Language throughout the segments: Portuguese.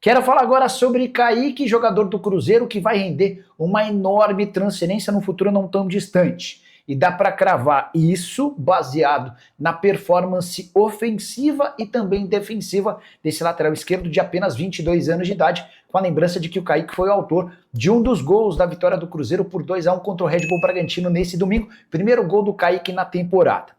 Quero falar agora sobre Kaique, jogador do Cruzeiro, que vai render uma enorme transferência no futuro não tão distante. E dá para cravar isso baseado na performance ofensiva e também defensiva desse lateral esquerdo de apenas 22 anos de idade, com a lembrança de que o Kaique foi o autor de um dos gols da vitória do Cruzeiro por 2-1 contra o Red Bull Bragantino nesse domingo. Primeiro gol do Kaique na temporada.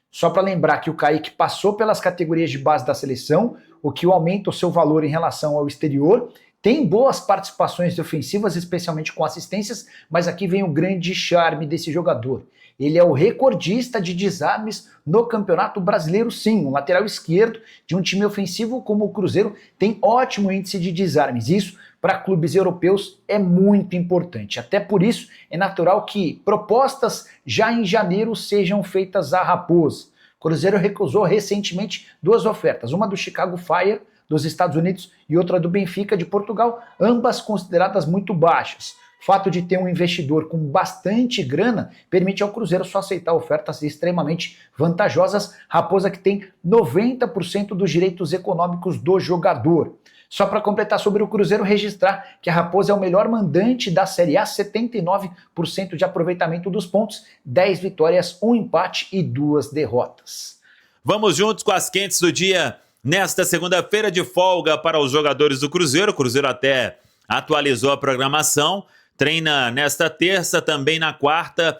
Só para lembrar que o Kaique passou pelas categorias de base da seleção, o que aumenta o seu valor em relação ao exterior. Tem boas participações ofensivas, especialmente com assistências, mas aqui vem o grande charme desse jogador. Ele é o recordista de desarmes no Campeonato Brasileiro, sim. Um lateral esquerdo de um time ofensivo como o Cruzeiro tem ótimo índice de desarmes. Isso, para clubes europeus, é muito importante. Até por isso, é natural que propostas já em janeiro sejam feitas à Raposa. O Cruzeiro recusou recentemente duas ofertas, uma do Chicago Fire, dos Estados Unidos, e outra do Benfica, de Portugal, ambas consideradas muito baixas. O fato de ter um investidor com bastante grana permite ao Cruzeiro só aceitar ofertas extremamente vantajosas. Raposa que tem 90% dos direitos econômicos do jogador. Só para completar sobre o Cruzeiro, registrar que a Raposa é o melhor mandante da Série A, 79% de aproveitamento dos pontos, 10 vitórias, 1 empate e 2 derrotas. Vamos juntos com as quentes do dia nesta segunda-feira de folga para os jogadores do Cruzeiro. O Cruzeiro até atualizou a programação. Treina nesta terça, também na quarta,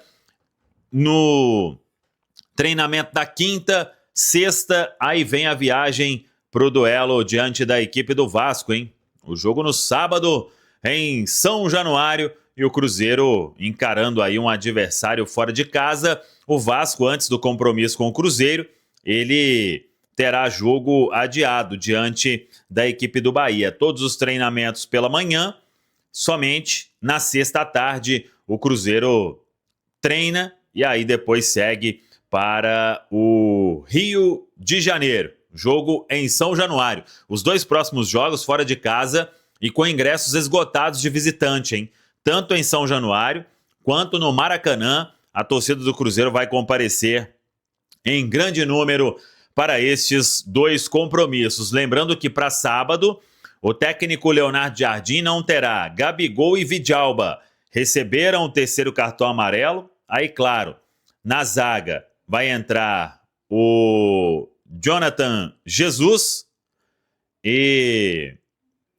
no treinamento da quinta, sexta, aí vem a viagem para o duelo diante da equipe do Vasco, hein? O jogo no sábado em São Januário e o Cruzeiro encarando aí um adversário fora de casa. O Vasco, antes do compromisso com o Cruzeiro, ele terá jogo adiado diante da equipe do Bahia. Todos os treinamentos pela manhã. Somente na sexta à tarde o Cruzeiro treina e aí depois segue para o Rio de Janeiro. Jogo em São Januário. Os dois próximos jogos fora de casa e com ingressos esgotados de visitante, hein? Tanto em São Januário quanto no Maracanã, a torcida do Cruzeiro vai comparecer em grande número para estes dois compromissos. Lembrando que para sábado o técnico Leonardo Jardim não terá Gabigol e Vidalba. Receberam o terceiro cartão amarelo. Aí, claro, na zaga vai entrar o Jonathan Jesus e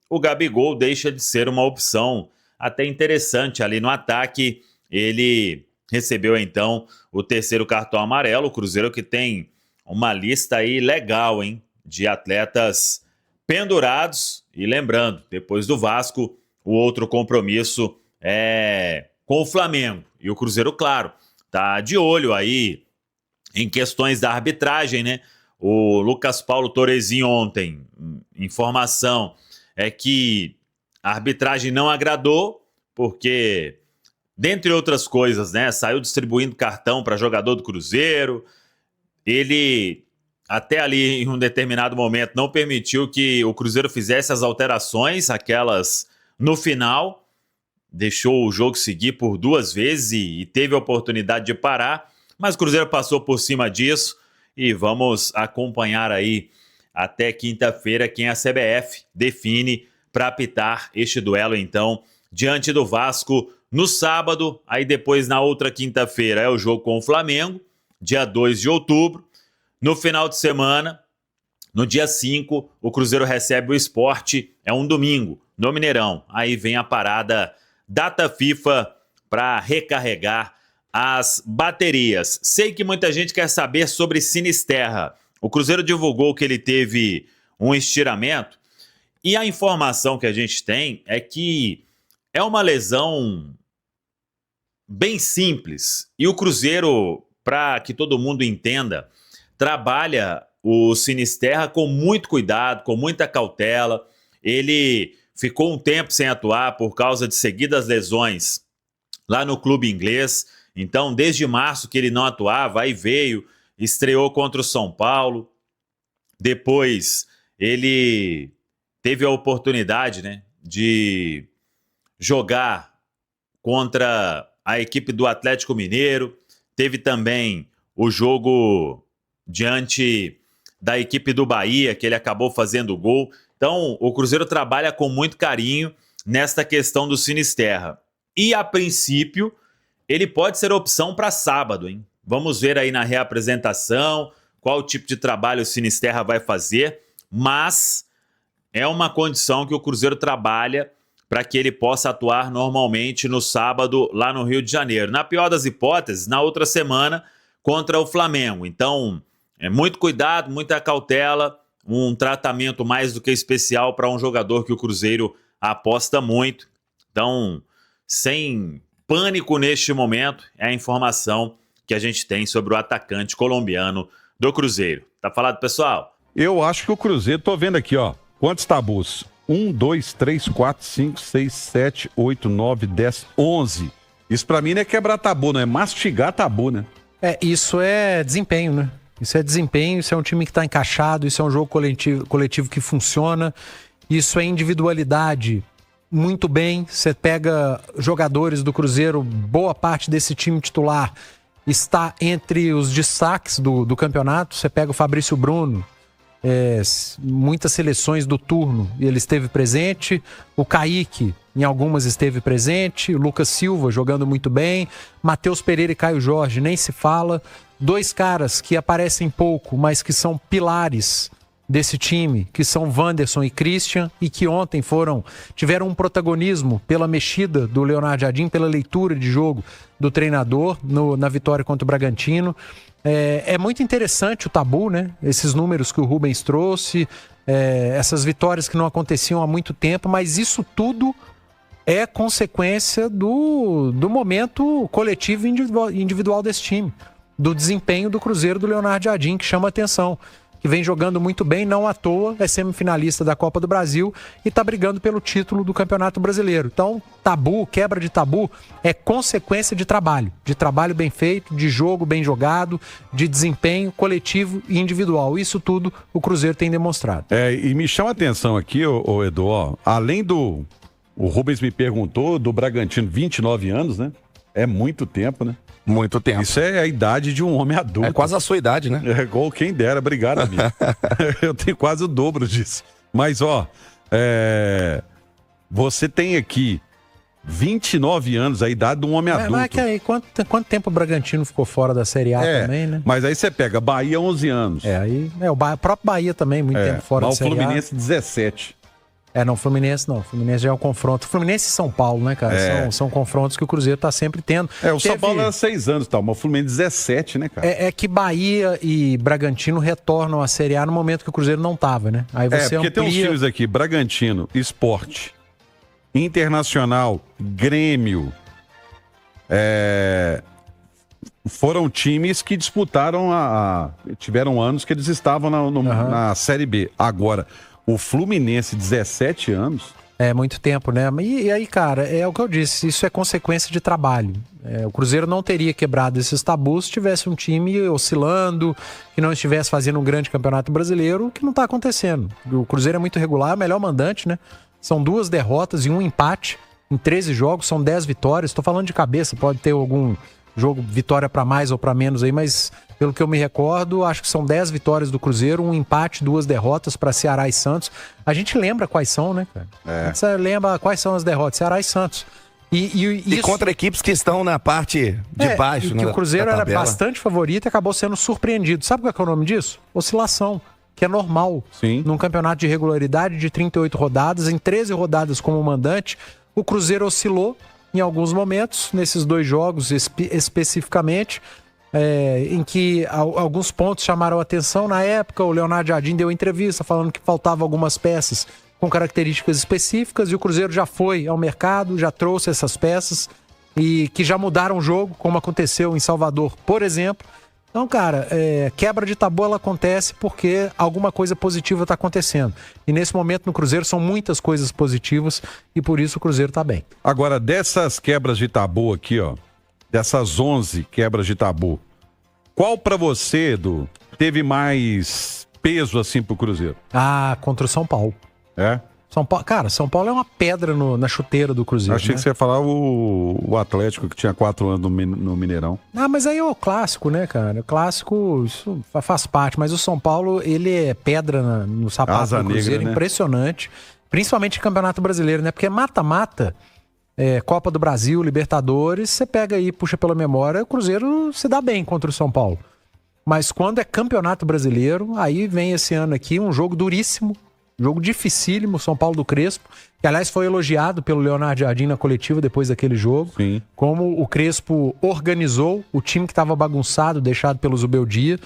o Gabigol deixa de ser uma opção até interessante ali no ataque. Ele recebeu, então, o terceiro cartão amarelo. O Cruzeiro que tem uma lista aí legal, hein, de atletas pendurados. E lembrando, depois do Vasco, o outro compromisso é com o Flamengo. E o Cruzeiro, claro, tá de olho aí em questões da arbitragem, né? O Lucas Paulo Torrezinho ontem, informação é que a arbitragem não agradou, porque, dentre outras coisas, né, saiu distribuindo cartão para jogador do Cruzeiro. Ele até ali, em um determinado momento, não permitiu que o Cruzeiro fizesse as alterações, aquelas no final, deixou o jogo seguir por duas vezes e teve a oportunidade de parar, mas o Cruzeiro passou por cima disso e vamos acompanhar aí até quinta-feira quem a CBF define para apitar este duelo, então, diante do Vasco no sábado. Aí depois, na outra quinta-feira, é o jogo com o Flamengo, dia 2 de outubro. No final de semana, no dia 5, o Cruzeiro recebe o Sport, é um domingo, no Mineirão. Aí vem a parada data FIFA para recarregar as baterias. Sei que muita gente quer saber sobre Sinisterra. O Cruzeiro divulgou que ele teve um estiramento e a informação que a gente tem é que é uma lesão bem simples. E o Cruzeiro, para que todo mundo entenda, trabalha o Sinisterra com muito cuidado, com muita cautela. Ele ficou um tempo sem atuar por causa de seguidas lesões lá no clube inglês. Então, desde março que ele não atuava, aí veio, estreou contra o São Paulo. Depois, ele teve a oportunidade, né, de jogar contra a equipe do Atlético Mineiro. Teve também o jogo diante da equipe do Bahia, que ele acabou fazendo o gol. Então, o Cruzeiro trabalha com muito carinho nesta questão do Sinisterra. E, a princípio, ele pode ser opção para sábado, hein? Vamos ver aí na reapresentação qual tipo de trabalho o Sinisterra vai fazer, mas é uma condição que o Cruzeiro trabalha para que ele possa atuar normalmente no sábado lá no Rio de Janeiro. Na pior das hipóteses, na outra semana, contra o Flamengo. Então, muito cuidado, muita cautela, um tratamento mais do que especial para um jogador que o Cruzeiro aposta muito. Então, sem pânico neste momento, é a informação que a gente tem sobre o atacante colombiano do Cruzeiro. Tá falado, pessoal? Eu acho que o Cruzeiro, tô vendo aqui, ó, quantos tabus? 1, 2, 3, 4, 5, 6, 7, 8, 9, 10, 11. Isso pra mim não é quebrar tabu, não é mastigar tabu, né? Isso é desempenho, né? Isso é desempenho, isso é um time que tá encaixado, isso é um jogo coletivo que funciona, isso é individualidade. Muito bem, você pega jogadores do Cruzeiro, boa parte desse time titular está entre os destaques do campeonato. Você pega o Fabrício Bruno, muitas seleções do turno ele esteve presente, o Kaique em algumas esteve presente, o Lucas Silva jogando muito bem, Matheus Pereira e Caio Jorge nem se fala, dois caras que aparecem pouco, mas que são pilares desse time, que são Wanderson e Christian, e que ontem tiveram um protagonismo pela mexida do Leonardo Jardim, pela leitura de jogo do treinador na vitória contra o Bragantino. É muito interessante o tabu, né? Esses números que o Rubens trouxe, essas vitórias que não aconteciam há muito tempo, mas isso tudo é consequência do momento coletivo e individual desse time, do desempenho do Cruzeiro do Leonardo Jardim, que chama atenção, que vem jogando muito bem, não à toa, é semifinalista da Copa do Brasil e está brigando pelo título do Campeonato Brasileiro. Então, quebra de tabu é consequência de trabalho bem feito, de jogo bem jogado, de desempenho coletivo e individual. Isso tudo o Cruzeiro tem demonstrado. E me chama a atenção aqui, ô Edu, ó, além do... O Rubens me perguntou do Bragantino, 29 anos, né? É muito tempo, né? Muito tempo. Isso é a idade de um homem adulto. É quase a sua idade, né? É igual quem dera, obrigado, amigo. Eu tenho quase o dobro disso. Mas, ó, você tem aqui 29 anos, a idade de um homem adulto. Mas que aí, quanto tempo o Bragantino ficou fora da Série A também, né? Mas aí você pega Bahia, 11 anos. O próprio Bahia também, muito tempo fora da Série A. Mas o Fluminense, 17. Fluminense não. Fluminense já é um confronto. Fluminense e São Paulo, né, cara? São confrontos que o Cruzeiro tá sempre tendo. São Paulo era 6 anos, mas o Fluminense 17, né, cara? É que Bahia e Bragantino retornam à Série A no momento que o Cruzeiro não tava, né? Aí você porque tem uns times aqui, Bragantino, Sport, Internacional, Grêmio, foram times que disputaram tiveram anos que eles estavam na Série B. Agora, o Fluminense, 17 anos... É muito tempo, né? E aí, cara, é o que eu disse, isso é consequência de trabalho. O Cruzeiro não teria quebrado esses tabus se tivesse um time oscilando, que não estivesse fazendo um grande campeonato brasileiro, que não tá acontecendo. O Cruzeiro é muito regular, é o melhor mandante, né? São 2 derrotas e 1 empate em 13 jogos, são 10 vitórias. Tô falando de cabeça, pode ter algum jogo, vitória para mais ou para menos aí, mas pelo que eu me recordo, acho que são 10 vitórias do Cruzeiro, 1 empate, 2 derrotas para Ceará e Santos. A gente lembra quais são, né, cara? A gente lembra quais são as derrotas, Ceará e Santos. E contra equipes que estão na parte de baixo, né? Que o Cruzeiro era bastante favorito e acabou sendo surpreendido. Sabe qual é o nome disso? Oscilação, que é normal. Sim. Num campeonato de regularidade de 38 rodadas, em 13 rodadas como mandante, o Cruzeiro oscilou em alguns momentos, nesses 2 jogos especificamente, em que alguns pontos chamaram a atenção. Na época, o Leonardo Jardim deu entrevista falando que faltavam algumas peças com características específicas e o Cruzeiro já foi ao mercado, já trouxe essas peças e que já mudaram o jogo, como aconteceu em Salvador, por exemplo. Então, cara, quebra de tabu ela acontece porque alguma coisa positiva está acontecendo. E nesse momento no Cruzeiro são muitas coisas positivas e por isso o Cruzeiro está bem. Agora, dessas quebras de tabu aqui, ó, dessas 11 quebras de tabu, qual pra você, Edu, teve mais peso assim pro Cruzeiro? Contra o São Paulo. São Paulo é uma pedra na chuteira do Cruzeiro. Achei que você ia falar o Atlético, que tinha 4 anos no Mineirão. Mas aí é o clássico, né, cara? O clássico, isso faz parte. Mas o São Paulo, ele é pedra no sapato Asa do Cruzeiro, negra, né? Impressionante. Principalmente em Campeonato Brasileiro, né? Porque mata-mata, Copa do Brasil, Libertadores, você pega aí, puxa pela memória, o Cruzeiro se dá bem contra o São Paulo. Mas quando é Campeonato Brasileiro, aí vem esse ano aqui um jogo duríssimo, jogo dificílimo, São Paulo do Crespo, que aliás foi elogiado pelo Leonardo Jardim na coletiva depois daquele jogo. Sim. Como o Crespo organizou o time que estava bagunçado, deixado pelo Zubeldia,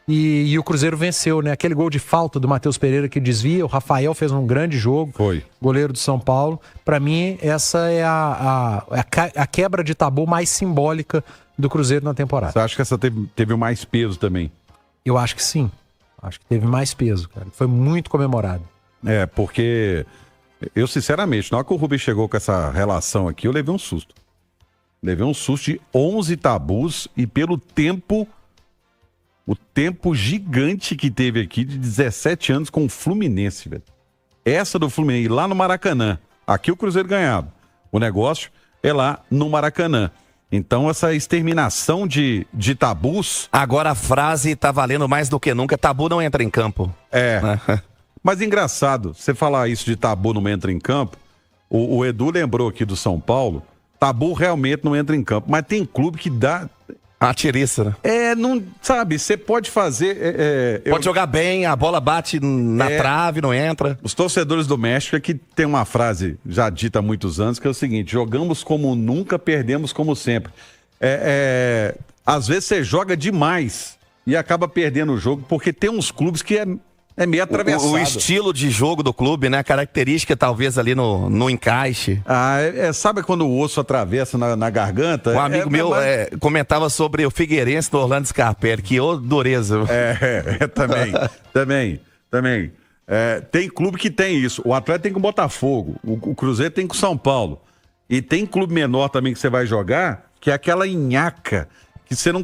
e o Cruzeiro venceu, né? Aquele gol de falta do Matheus Pereira que desvia, o Rafael fez um grande jogo, Foi. Goleiro do São Paulo. Para mim, essa é a quebra de tabu mais simbólica do Cruzeiro na temporada. Você acha que essa teve mais peso também? Eu acho que sim. Acho que teve mais peso, cara. Foi muito comemorado. Porque eu, sinceramente, na hora que o Rubens chegou com essa relação aqui, eu levei um susto. Levei um susto de 11 tabus e pelo tempo, o tempo gigante que teve aqui de 17 anos com o Fluminense, velho. Essa do Fluminense, lá no Maracanã. Aqui o Cruzeiro ganhava. O negócio é lá no Maracanã. Então, essa exterminação de tabus... Agora a frase tá valendo mais do que nunca. Tabu não entra em campo. Mas engraçado, você falar isso de tabu não entra em campo, o Edu lembrou aqui do São Paulo, tabu realmente não entra em campo, mas tem clube que dá... A tiriça, né? Não, sabe, você pode fazer... Pode jogar bem, a bola bate na trave, não entra. Os torcedores do México aqui tem uma frase já dita há muitos anos, que é o seguinte: jogamos como nunca, perdemos como sempre. Às vezes você joga demais e acaba perdendo o jogo, porque tem uns clubes que é meio atravessado. O estilo de jogo do clube, né? A característica talvez ali no encaixe. Sabe quando o osso atravessa na garganta? Um amigo meu comentava sobre o Figueirense do Orlando Scarpelli, que dureza. Também. Tem clube que tem isso. O Atlético tem com o Botafogo, o Cruzeiro tem com o São Paulo. E tem clube menor também que você vai jogar, que é aquela nhaca, que você não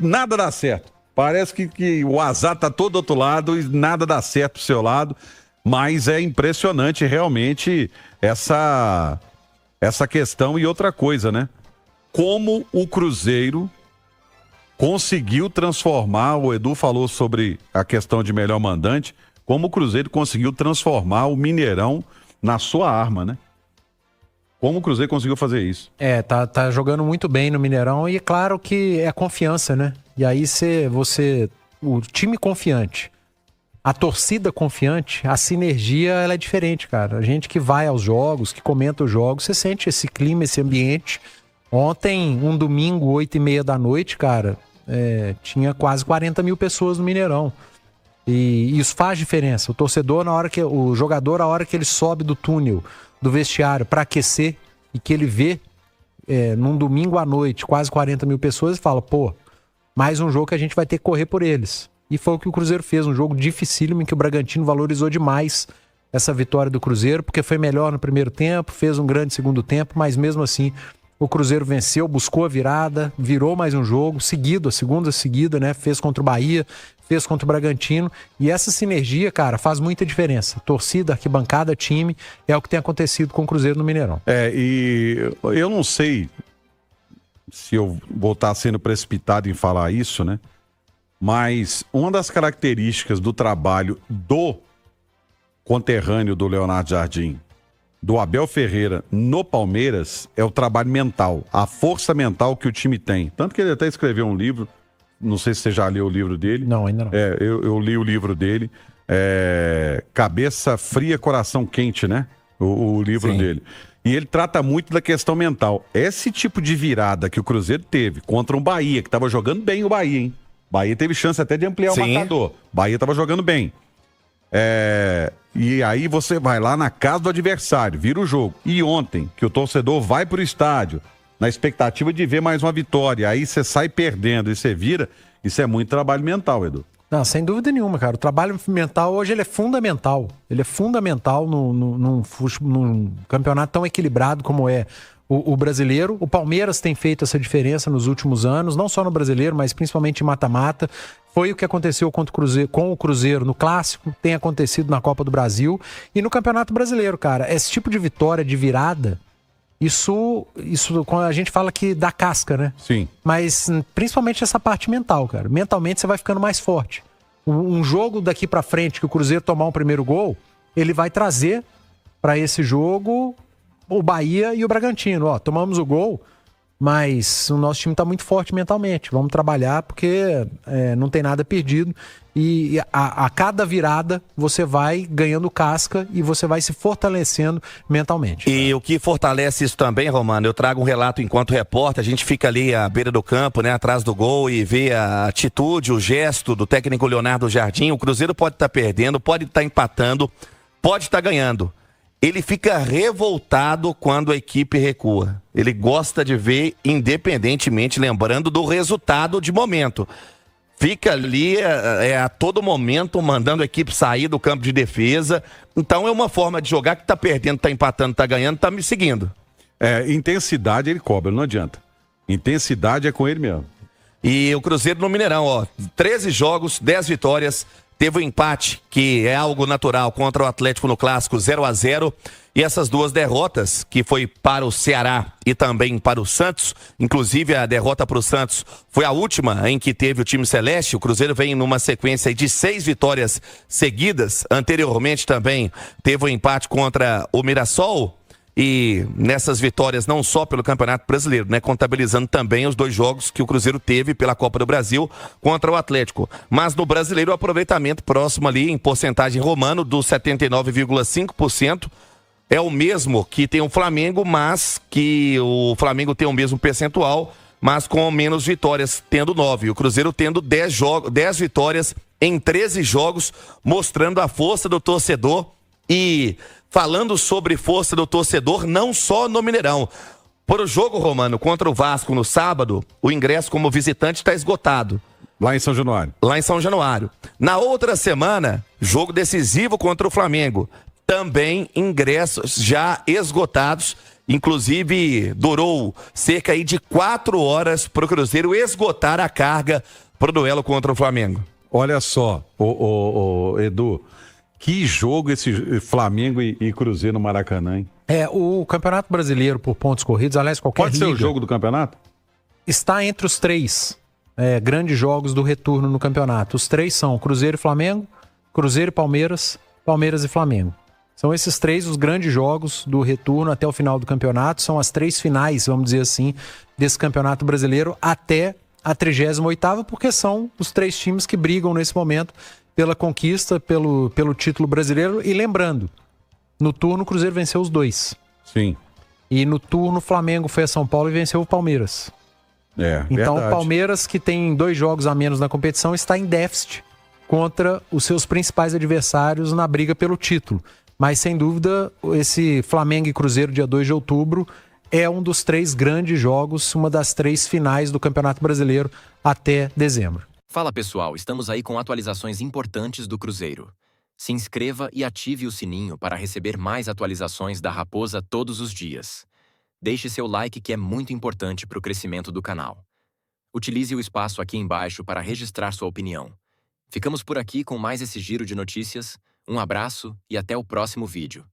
nada dá certo. Parece que o azar tá todo do outro lado e nada dá certo pro seu lado, mas é impressionante realmente essa questão. E outra coisa, né? Como o Cruzeiro conseguiu transformar, o Edu falou sobre a questão de melhor mandante, como o Cruzeiro conseguiu transformar o Mineirão na sua arma, né? Como o Cruzeiro conseguiu fazer isso? Tá jogando muito bem no Mineirão e é claro que é confiança, né? E aí o time confiante, a torcida confiante, a sinergia ela é diferente, cara. A gente que vai aos jogos, que comenta os jogos, você sente esse clima, esse ambiente. Ontem, um domingo, 8h30 da noite, cara, tinha quase 40 mil pessoas no Mineirão. E isso faz diferença. O torcedor, o jogador, a hora que ele sobe do túnel, do vestiário para aquecer e que ele vê num domingo à noite quase 40 mil pessoas e fala, mais um jogo que a gente vai ter que correr por eles. E foi o que o Cruzeiro fez, um jogo dificílimo em que o Bragantino valorizou demais essa vitória do Cruzeiro, porque foi melhor no primeiro tempo, fez um grande segundo tempo, mas mesmo assim o Cruzeiro venceu, buscou a virada, virou mais um jogo seguido, a segunda seguida, né? Fez contra o Bahia, fez contra o Bragantino, e essa sinergia, cara, faz muita diferença. Torcida, arquibancada, time, é o que tem acontecido com o Cruzeiro no Mineirão. E eu não sei se eu vou estar sendo precipitado em falar isso, né? Mas uma das características do trabalho do conterrâneo do Leonardo Jardim, do Abel Ferreira no Palmeiras, é o trabalho mental, a força mental que o time tem. Tanto que ele até escreveu um livro, não sei se você já leu o livro dele. Não, ainda não. Eu li o livro dele, Cabeça Fria, Coração Quente, né? O livro dele. E ele trata muito da questão mental. Esse tipo de virada que o Cruzeiro teve contra um Bahia, que estava jogando bem o Bahia, hein? Bahia teve chance até de ampliar o marcador. Bahia estava jogando bem. E aí você vai lá na casa do adversário, vira o jogo. E ontem, que o torcedor vai pro estádio, na expectativa de ver mais uma vitória, aí você sai perdendo e você vira, isso é muito trabalho mental, Edu. Não, sem dúvida nenhuma, cara. O trabalho mental hoje ele é fundamental. Ele é fundamental num campeonato tão equilibrado como é o brasileiro. O Palmeiras tem feito essa diferença nos últimos anos, não só no brasileiro, mas principalmente em mata-mata. Foi o que aconteceu com o Cruzeiro no Clássico, tem acontecido na Copa do Brasil e no Campeonato Brasileiro, cara. Esse tipo de vitória de virada, isso quando a gente fala que dá casca, né? Sim. Mas principalmente essa parte mental, cara. Mentalmente você vai ficando mais forte. Um jogo daqui pra frente que o Cruzeiro tomar um primeiro gol, ele vai trazer pra esse jogo o Bahia e o Bragantino. Ó, tomamos o gol, mas o nosso time tá muito forte mentalmente. Vamos trabalhar porque não tem nada perdido. E a cada virada você vai ganhando casca e você vai se fortalecendo mentalmente. E o que fortalece isso também, Romano, eu trago um relato enquanto repórter, a gente fica ali à beira do campo, né, atrás do gol e vê a atitude, o gesto do técnico Leonardo Jardim. O Cruzeiro pode estar perdendo, pode estar empatando, pode estar ganhando. Ele fica revoltado quando a equipe recua. Ele gosta de ver independentemente, lembrando do resultado de momento. Fica ali a todo momento mandando a equipe sair do campo de defesa. Então é uma forma de jogar que tá perdendo, tá empatando, tá ganhando, tá me seguindo. Intensidade ele cobra, não adianta. Intensidade é com ele mesmo. E o Cruzeiro no Mineirão, ó, 13 jogos, 10 vitórias. Teve um empate, que é algo natural, contra o Atlético no Clássico, 0-0. E essas duas derrotas, que foi para o Ceará e também para o Santos, inclusive a derrota para o Santos foi a última em que teve o time celeste. O Cruzeiro vem numa sequência de 6 vitórias seguidas. Anteriormente também teve um empate contra o Mirassol. E nessas vitórias, não só pelo Campeonato Brasileiro, né, contabilizando também os 2 jogos que o Cruzeiro teve pela Copa do Brasil contra o Atlético. Mas no Brasileiro, o aproveitamento próximo ali em porcentagem Romano dos 79,5%. É o mesmo que tem o Flamengo, mas que o Flamengo tem o mesmo percentual, mas com menos vitórias, tendo 9. O Cruzeiro tendo 10 vitórias em 13 jogos, mostrando a força do torcedor. E falando sobre força do torcedor, não só no Mineirão. Para o jogo, Romano, contra o Vasco no sábado, o ingresso como visitante está esgotado. Lá em São Januário. Lá em São Januário. Na outra semana, jogo decisivo contra o Flamengo. Também ingressos já esgotados. Inclusive, durou cerca aí de 4 horas para o Cruzeiro esgotar a carga para o duelo contra o Flamengo. Olha só, Edu, que jogo esse Flamengo e Cruzeiro no Maracanã, hein? O Campeonato Brasileiro por pontos corridos, aliás, qualquer Pode ser o jogo do campeonato? está entre os 3 grandes jogos do retorno no campeonato. Os 3 são Cruzeiro e Flamengo, Cruzeiro e Palmeiras, Palmeiras e Flamengo. São esses 3 os grandes jogos do retorno até o final do campeonato. São as 3 finais, vamos dizer assim, desse Campeonato Brasileiro até a 38ª, porque são os 3 times que brigam nesse momento pela conquista, pelo título brasileiro. E lembrando, no turno o Cruzeiro venceu os 2. Sim. E no turno o Flamengo foi a São Paulo e venceu o Palmeiras. Então verdade. o Palmeiras, que tem 2 jogos a menos na competição, está em déficit contra os seus principais adversários na briga pelo título. Mas sem dúvida, esse Flamengo e Cruzeiro dia 2 de outubro é um dos 3 grandes jogos, uma das 3 finais do Campeonato Brasileiro até dezembro. Fala pessoal, estamos aí com atualizações importantes do Cruzeiro. Se inscreva e ative o sininho para receber mais atualizações da Raposa todos os dias. Deixe seu like, que é muito importante para o crescimento do canal. Utilize o espaço aqui embaixo para registrar sua opinião. Ficamos por aqui com mais esse giro de notícias. Um abraço e até o próximo vídeo.